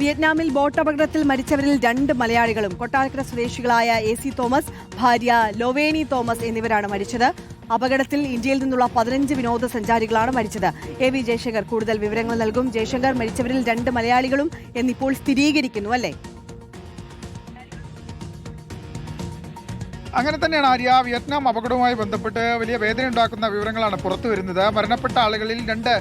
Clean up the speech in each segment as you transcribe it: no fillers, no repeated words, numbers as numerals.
വിയറ്റ്നാമിൽ boat അപകടത്തിൽ മരിച്ചവരിൽ 2 മലയാളികളും കൊട്ടാരക്കര സ്വദേശികളായ AC തോമസ്, ഭാര്യ ലോവേണി തോമസ് എന്നിവരാണ് മരിച്ചത്. അപകടത്തിൽ ഇന്ത്യയിൽ നിന്നുള്ള 15 വിനോദസഞ്ചാരികളാണ് മരിച്ചത്. AV ജയശങ്കർ കൂടുതൽ വിവരങ്ങൾ നൽകും. ജയശങ്കർ, മരിച്ചവരിൽ 2 മലയാളികളും എന്നിപ്പോൾ സ്ഥിരീകരിക്കുന്നു, അല്ലേ? അങ്ങനെ തന്നെയാണ് ആര്യ. വിയറ്റ്നാം അപകടവുമായി ബന്ധപ്പെട്ട് വലിയ വേദനയുണ്ടാക്കുന്ന വിവരങ്ങളാണ് പുറത്തു വരുന്നത്. മരണപ്പെട്ട ആളുകളിൽ 2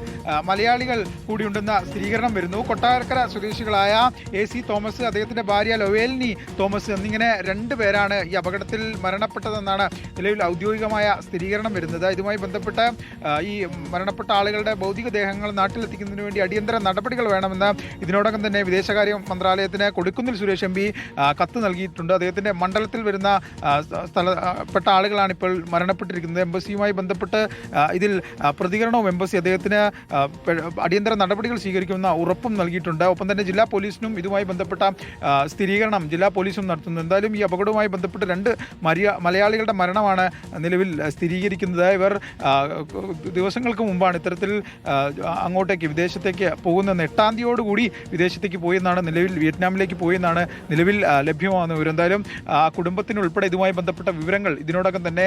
മലയാളികൾ കൂടിയുണ്ടെന്ന സ്ഥിരീകരണം വരുന്നു. കൊട്ടാരക്കര സ്വദേശികളായ AC തോമസ്, അദ്ദേഹത്തിന്റെ ഭാര്യ ലൊവേലിനി തോമസ് എന്നിങ്ങനെ 2 പേരാണ് ഈ അപകടത്തിൽ മരണപ്പെട്ടതെന്നാണ് നിലവിൽ ഔദ്യോഗികമായ സ്ഥിരീകരണം വരുന്നത്. ഇതുമായി ബന്ധപ്പെട്ട് ഈ മരണപ്പെട്ട ആളുകളുടെ ഭൗതികദേഹങ്ങൾ നാട്ടിലെത്തിക്കുന്നതിന് വേണ്ടി അടിയന്തര നടപടികൾ വേണമെന്ന് ഇതിനോടകം തന്നെ വിദേശകാര്യ മന്ത്രാലയത്തിന് കൊടിക്കുന്നിൽ സുരേഷ് MP കത്ത് നൽകിയിട്ടുണ്ട്. അദ്ദേഹത്തിന്റെ മണ്ഡലത്തിൽ വരുന്ന സ്ഥലപ്പെട്ട ആളുകളാണ് ഇപ്പോൾ മരണപ്പെട്ടിരിക്കുന്നത്. എംബസിയുമായി ബന്ധപ്പെട്ട് ഇതിൽ പ്രതികരണവും എംബസി അദ്ദേഹത്തിന് അടിയന്തര നടപടികൾ സ്വീകരിക്കുമെന്ന ഉറപ്പും നൽകിയിട്ടുണ്ട്. ഒപ്പം തന്നെ ജില്ലാ പോലീസിനും ഇതുമായി ബന്ധപ്പെട്ട സ്ഥിരീകരണം ജില്ലാ പോലീസും നടത്തുന്നു. എന്തായാലും ഈ അപകടവുമായി ബന്ധപ്പെട്ട് 2 മലയാളികളുടെ മരണമാണ് നിലവിൽ സ്ഥിരീകരിക്കുന്നത്. ഇവർ ദിവസങ്ങൾക്ക് മുമ്പാണ് ഇത്തരത്തിൽ അങ്ങോട്ടേക്ക് വിദേശത്തേക്ക് പോകുന്ന 8-ാം തീയതിയോടുകൂടി വിദേശത്തേക്ക് പോയെന്നാണ് വിയറ്റ്നാമിലേക്ക് പോയെന്നാണ് നിലവിൽ ലഭ്യമാകുന്ന വിവരം. എന്തായാലും ആ കുടുംബത്തിനുൾപ്പെടെ ഇതുമായി ബന്ധപ്പെട്ട വിവരങ്ങൾ ഇതിനോടകം തന്നെ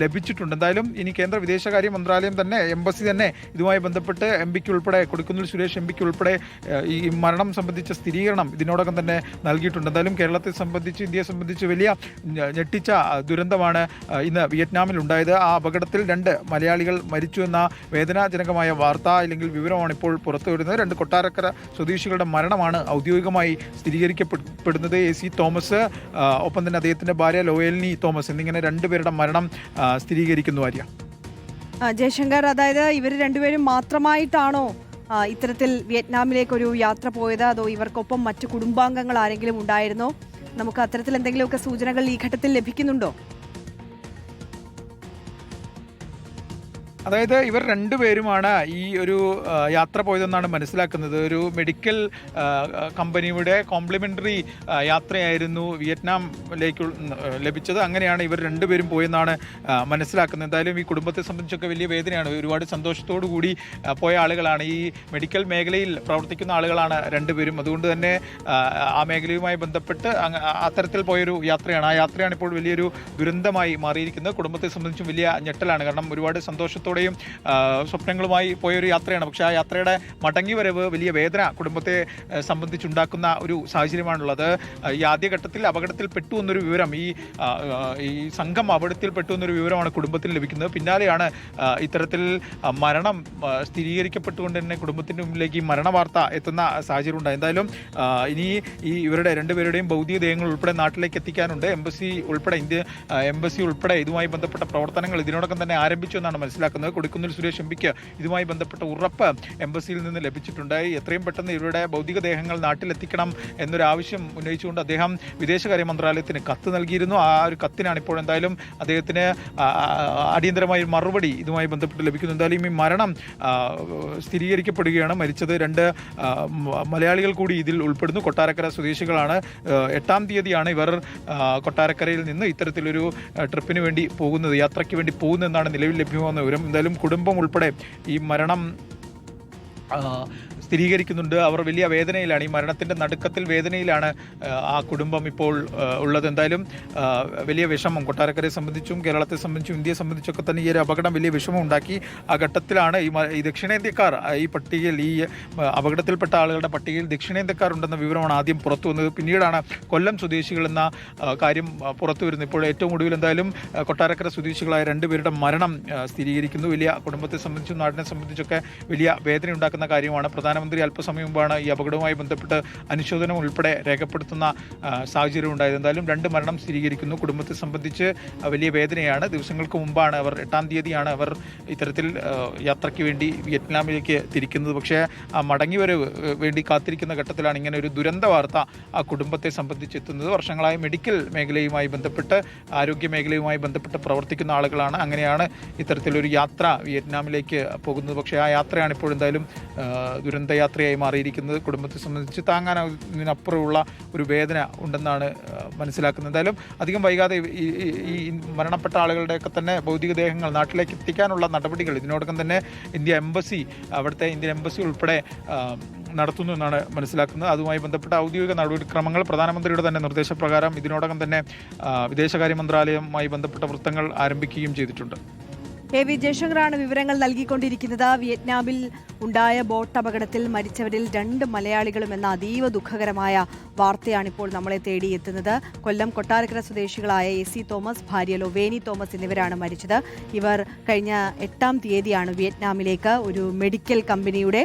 ലഭിച്ചിട്ടുണ്ട്. എന്തായാലും ഇനി കേന്ദ്ര വിദേശകാര്യ മന്ത്രാലയം തന്നെ, എംബസി തന്നെ ഇതുമായി ബന്ധപ്പെട്ട് MP ഉൾപ്പെടെ, കൊടിക്കുന്നിൽ സുരേഷ് MP ഉൾപ്പെടെ ഈ മരണം സംബന്ധിച്ച സ്ഥിരീകരണം ഇതിനോടകം തന്നെ നൽകിയിട്ടുണ്ട്. എന്തായാലും കേരളത്തെ സംബന്ധിച്ച്, ഇന്ത്യയെ സംബന്ധിച്ച് വലിയ ഞെട്ടിച്ച ദുരന്തമാണ് ഇന്ന് വിയറ്റ്നാമിൽ ഉണ്ടായത്. ആ അപകടത്തിൽ 2 മലയാളികൾ മരിച്ചു എന്ന വേദനാജനകമായ വാർത്ത അല്ലെങ്കിൽ വിവരമാണ് ഇപ്പോൾ പുറത്തു വരുന്നത്. 2 കൊട്ടാരക്കര സ്വദേശികളുടെ മരണമാണ് ഔദ്യോഗികമായി സ്ഥിരീകരിക്കപ്പെടുന്നത്. AC തോമസ്, ഒപ്പം തന്നെ അദ്ദേഹത്തിന്റെ ഭാര്യ ലോവേലിനി തോമസ് എന്നിങ്ങനെ 2 പേരുടെ മരണം സ്ഥിരീകരിക്കുന്നു. ആര്യ, ജയശങ്കർ, അതായത് ഇവർ 2 പേരും മാത്രമായിട്ടാണോ ഇത്തരത്തിൽ വിയറ്റ്നാമിലേക്കൊരു യാത്ര പോയത്, അതോ ഇവർക്കൊപ്പം മറ്റു കുടുംബാംഗങ്ങൾ ആരെങ്കിലും ഉണ്ടായിരുന്നോ? നമുക്ക് അത്തരത്തിൽ എന്തെങ്കിലുമൊക്കെ സൂചനകൾ ഈ ഘട്ടത്തിൽ ലഭിക്കുന്നുണ്ടോ? അതായത് ഇവർ 2 പേരുമാണ് ഈ ഒരു യാത്ര പോയതെന്നാണ് മനസ്സിലാക്കുന്നത്. ഒരു മെഡിക്കൽ കമ്പനിയുടെ കോംപ്ലിമെൻ്ററി യാത്രയായിരുന്നു വിയറ്റ്നാമിലേക്ക് ലഭിച്ചത്. അങ്ങനെയാണ് ഇവർ 2 പേരും പോയെന്നാണ് മനസ്സിലാക്കുന്നത്. എന്തായാലും ഈ കുടുംബത്തെ സംബന്ധിച്ചൊക്കെ വലിയ വേദനയാണ്. ഒരുപാട് സന്തോഷത്തോടു കൂടി പോയ ആളുകളാണ്, ഈ മെഡിക്കൽ മേഖലയിൽ പ്രവർത്തിക്കുന്ന ആളുകളാണ് 2 പേരും. അതുകൊണ്ട് തന്നെ ആ മേഖലയുമായി ബന്ധപ്പെട്ട് അത്തരത്തിൽ പോയൊരു യാത്രയാണ്. ആ യാത്രയാണ് ഇപ്പോൾ വലിയൊരു ദുരന്തമായി മാറിയിരിക്കുന്നത്. കുടുംബത്തെ സംബന്ധിച്ചും വലിയ ഞെട്ടലാണ്. കാരണം ഒരുപാട് സന്തോഷത്തോടെയും സ്വപ്നങ്ങളുമായി പോയൊരു യാത്രയാണ്. പക്ഷേ ആ യാത്രയുടെ മടങ്ങി വരവ് വലിയ വേദന കുടുംബത്തെ സംബന്ധിച്ചുണ്ടാക്കുന്ന ഒരു സാഹചര്യമാണുള്ളത്. ഈ ആദ്യഘട്ടത്തിൽ അപകടത്തിൽപ്പെട്ടു എന്നൊരു വിവരം, ഈ സംഘം അപകടത്തിൽപ്പെട്ടു എന്നൊരു വിവരമാണ് കുടുംബത്തിന് ലഭിക്കുന്നത്. പിന്നാലെയാണ് ഇത്തരത്തിൽ മരണം സ്ഥിരീകരിക്കപ്പെട്ടുകൊണ്ട് തന്നെ കുടുംബത്തിൻ്റെ മുമ്പിലേക്ക് ഈ മരണ വാർത്ത എത്തുന്ന സാഹചര്യം ഉണ്ട്. എന്തായാലും ഇനി ഇവരുടെ 2 പേരുടെയും ഭൗതികദേഹങ്ങൾ ഉൾപ്പെടെ നാട്ടിലേക്ക് എത്തിക്കാനുണ്ട്. എംബസി ഉൾപ്പെടെ ഇതുമായി ബന്ധപ്പെട്ട പ്രവർത്തനങ്ങൾ ഇതിനോടകം തന്നെ ആരംഭിച്ചു എന്നാണ് മനസ്സിലാക്കുന്നത്. കൊടിക്കുന്നിൽ സുരേഷ് MPക്ക് ഇതുമായി ബന്ധപ്പെട്ട ഉറപ്പ് എംബസിയിൽ നിന്ന് ലഭിച്ചിട്ടുണ്ട്. എത്രയും പെട്ടെന്ന് ഇവരുടെ ഭൗതികദേഹങ്ങൾ നാട്ടിലെത്തിക്കണം എന്നൊരാവശ്യം ഉന്നയിച്ചുകൊണ്ട് അദ്ദേഹം വിദേശകാര്യ മന്ത്രാലയത്തിന് കത്ത് നൽകിയിരുന്നു. ആ ഒരു കത്തിനാണ് ഇപ്പോൾ എന്തായാലും അദ്ദേഹത്തിന് അടിയന്തരമായ മറുപടി ഇതുമായി ബന്ധപ്പെട്ട് ലഭിക്കുന്നു. എന്തായാലും ഈ മരണം സ്ഥിരീകരിക്കപ്പെടുകയാണ്. മരിച്ചത് 2 മലയാളികൾ കൂടി ഇതിൽ ഉൾപ്പെടുന്നു. കൊട്ടാരക്കര സ്വദേശികളാണ്. 8-ാം തീയതിയാണ് ഇവർ കൊട്ടാരക്കരയിൽ നിന്ന് ഇത്തരത്തിലൊരു ട്രിപ്പിന് വേണ്ടി പോകുന്നത്, യാത്രയ്ക്ക് വേണ്ടി പോകുന്നതെന്നാണ് നിലവിൽ ലഭ്യമാകുന്ന വിവരം. എന്തായാലും കുടുംബം ഉൾപ്പെടെ ഈ മരണം സ്ഥിരീകരിക്കുന്നുണ്ട്. അവർ വലിയ വേദനയിലാണ്. ഈ മരണത്തിൻ്റെ നടുക്കത്തിൽ വേദനയിലാണ് ആ കുടുംബം ഇപ്പോൾ ഉള്ളത്. എന്തായാലും വലിയ വിഷമം കൊട്ടാരക്കരയെ സംബന്ധിച്ചും കേരളത്തെ സംബന്ധിച്ചും ഇന്ത്യയെ സംബന്ധിച്ചൊക്കെ തന്നെ ഈ ഒരു അപകടം വലിയ വിഷമം ഉണ്ടാക്കി. ആ ഘട്ടത്തിലാണ് ഈ ദക്ഷിണേന്ത്യക്കാർ ഈ പട്ടികയിൽ, ഈ അപകടത്തിൽപ്പെട്ട ആളുകളുടെ പട്ടികയിൽ ദക്ഷിണേന്ത്യക്കാർ ഉണ്ടെന്ന വിവരമാണ് ആദ്യം പുറത്തു വന്നത്. പിന്നീടാണ് കൊല്ലം സ്വദേശികൾ എന്ന കാര്യം പുറത്തു വരുന്നത്. ഇപ്പോൾ ഏറ്റവും ഒടുവിൽ എന്തായാലും കൊട്ടാരക്കര സ്വദേശികളായ 2 പേരുടെ മരണം സ്ഥിരീകരിക്കുന്നു. വലിയ കുടുംബത്തെ സംബന്ധിച്ചും നാടിനെ സംബന്ധിച്ചൊക്കെ വലിയ വേദന ഉണ്ടാക്കുന്ന കാര്യമാണ്. പ്രധാനമന്ത്രി അല്പസമയം മുമ്പാണ് ഈ അപകടവുമായി ബന്ധപ്പെട്ട് അനുശോചനം ഉൾപ്പെടെ രേഖപ്പെടുത്തുന്ന സാഹചര്യം ഉണ്ടായത്. എന്തായാലും 2 മരണം സ്ഥിരീകരിക്കുന്നു. കുടുംബത്തെ സംബന്ധിച്ച് വലിയ വേദനയാണ്. ദിവസങ്ങൾക്ക് മുമ്പാണ് 8-ാം തീയതിയാണ് അവർ ഇത്തരത്തിൽ യാത്രയ്ക്ക് വേണ്ടി വിയറ്റ്നാമിലേക്ക് തിരിക്കുന്നത്. പക്ഷേ ആ മടങ്ങിവരവ് വേണ്ടി കാത്തിരിക്കുന്ന ഘട്ടത്തിലാണ് ഇങ്ങനെ ഒരു ദുരന്ത വാർത്ത ആ കുടുംബത്തെ സംബന്ധിച്ച് എത്തുന്നത്. വർഷങ്ങളായി മെഡിക്കൽ മേഖലയുമായി ബന്ധപ്പെട്ട്, ആരോഗ്യ മേഖലയുമായി ബന്ധപ്പെട്ട് പ്രവർത്തിക്കുന്ന ആളുകളാണ്. അങ്ങനെയാണ് ഇത്തരത്തിലൊരു യാത്ര വിയറ്റ്നാമിലേക്ക് പോകുന്നത്. പക്ഷേ ആ യാത്രയാണ് ഇപ്പോൾ എന്തായാലും ദുരന്തയാത്രയായി മാറിയിരിക്കുന്നത്. കുടുംബത്തെ സംബന്ധിച്ച് താങ്ങാനപ്പുറമുള്ള ഒരു വേദന ഉണ്ടെന്നാണ് മനസ്സിലാക്കുന്നത്. എന്തായാലും അധികം വൈകാതെ ഈ മരണപ്പെട്ട ആളുകളുടെയൊക്കെ തന്നെ ഭൗതികദേഹങ്ങൾ നാട്ടിലേക്ക് എത്തിക്കാനുള്ള നടപടികൾ ഇതിനോടകം തന്നെ അവിടുത്തെ ഇന്ത്യൻ എംബസി ഉൾപ്പെടെ നടത്തുന്നു എന്നാണ് മനസ്സിലാക്കുന്നത്. അതുമായി ബന്ധപ്പെട്ട ഔദ്യോഗിക നടപടിക്രമങ്ങൾ പ്രധാനമന്ത്രിയുടെ തന്നെ നിർദ്ദേശപ്രകാരം ഇതിനോടകം തന്നെ വിദേശകാര്യ മന്ത്രാലയവുമായി ബന്ധപ്പെട്ട വൃത്തങ്ങൾ ആരംഭിക്കുകയും ചെയ്തിട്ടുണ്ട്. വി ജയശങ്കറാണ് വിവരങ്ങൾ നൽകിക്കൊണ്ടിരിക്കുന്നത്. വിയറ്റ്നാമിൽ ഉണ്ടായ ബോട്ട് അപകടത്തിൽ മരിച്ചവരിൽ 2 മലയാളികളും എന്ന അതീവ ദുഃഖകരമായ വാർത്തയാണിപ്പോൾ നമ്മളെ തേടിയെത്തുന്നത്. കൊല്ലം കൊട്ടാരക്കര സ്വദേശികളായ AC തോമസ്, ഭാര്യ ലൊവേനി തോമസ് എന്നിവരാണ് മരിച്ചത്. ഇവർ കഴിഞ്ഞ 8-ാം തീയതിയാണ് വിയറ്റ്നാമിലേക്ക് ഒരു മെഡിക്കൽ കമ്പനിയുടെ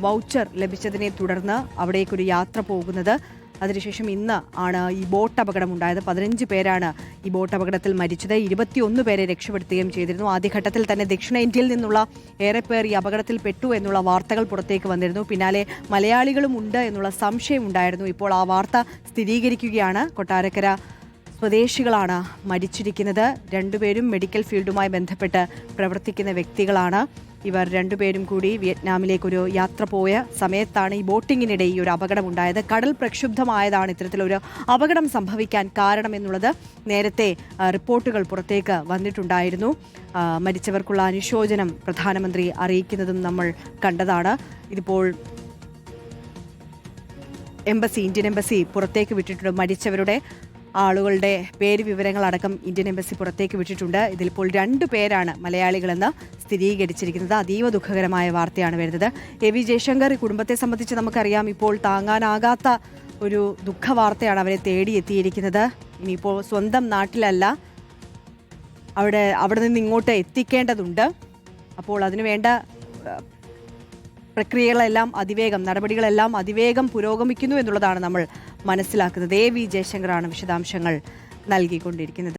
വൗച്ചർ ലഭിച്ചതിനെ തുടർന്ന് അവിടേക്കൊരു യാത്ര പോകുന്നത്. അതിനുശേഷം ഇന്ന് ആണ് ഈ ബോട്ട് അപകടം ഉണ്ടായത്. 15 പേരാണ് ഈ ബോട്ട് അപകടത്തിൽ മരിച്ചത്. 21 പേരെ രക്ഷപ്പെടുത്തുകയും ചെയ്തിരുന്നു. ആദ്യഘട്ടത്തിൽ തന്നെ ദക്ഷിണേന്ത്യയിൽ നിന്നുള്ള ഏറെ പേർ ഈ അപകടത്തിൽ പെട്ടു എന്നുള്ള വാർത്തകൾ പുറത്തേക്ക് വന്നിരുന്നു. പിന്നാലെ മലയാളികളും ഉണ്ട് എന്നുള്ള സംശയം ഉണ്ടായിരുന്നു. ഇപ്പോൾ ആ വാർത്ത സ്ഥിരീകരിക്കുകയാണ്. കൊട്ടാരക്കര സ്വദേശികളാണ് മരിച്ചിരിക്കുന്നത്. 2 പേരും മെഡിക്കൽ ഫീൽഡുമായി ബന്ധപ്പെട്ട് പ്രവർത്തിക്കുന്ന വ്യക്തികളാണ്. ഇവർ 2 പേരും കൂടി വിയറ്റ്നാമിലേക്കൊരു യാത്ര പോയ സമയത്താണ് ഈ ബോട്ടിങ്ങിനിടെ ഈ ഒരു അപകടമുണ്ടായത്. കടൽ പ്രക്ഷുബ്ധമായതാണ് ഇത്തരത്തിലൊരു അപകടം സംഭവിക്കാൻ കാരണമെന്നുള്ളത് നേരത്തെ റിപ്പോർട്ടുകൾ പുറത്തേക്ക് വന്നിട്ടുണ്ടായിരുന്നു. മരിച്ചവർക്കുള്ള അനുശോചനം പ്രധാനമന്ത്രി അറിയിക്കുന്നതും നമ്മൾ കണ്ടതാണ്. ഇതിപ്പോൾ ഇന്ത്യൻ എംബസി പുറത്തേക്ക് വിട്ടിട്ടുണ്ട്. മരിച്ചവരുടെ ആളുകളുടെ പേര് വിവരങ്ങളടക്കം ഇന്ത്യൻ എംബസി പുറത്തേക്ക് വിട്ടിട്ടുണ്ട്. ഇതിലിപ്പോൾ 2 പേരാണ് മലയാളികളെന്ന് സ്ഥിരീകരിച്ചിരിക്കുന്നത്. അതീവ ദുഃഖകരമായ വാർത്തയാണ് വരുന്നത്. വി ജയശങ്കർ, ഈ കുടുംബത്തെ സംബന്ധിച്ച് നമുക്കറിയാം, ഇപ്പോൾ താങ്ങാനാകാത്ത ഒരു ദുഃഖവാർത്തയാണ് അവരെ തേടിയെത്തിയിരിക്കുന്നത്. ഇനിയിപ്പോൾ സ്വന്തം നാട്ടിലല്ല, അവിടെ നിന്ന് ഇങ്ങോട്ട് എത്തിക്കേണ്ടതുണ്ട്. അപ്പോൾ അതിനുവേണ്ട പ്രക്രിയകളെല്ലാം നടപടികളെല്ലാം അതിവേഗം പുരോഗമിക്കുന്നു എന്നുള്ളതാണ് നമ്മൾ മനസ്സിലാക്കുന്നത്. വി ജയശങ്കറാണ് വിശദാംശങ്ങൾ നൽകിക്കൊണ്ടിരിക്കുന്നത്.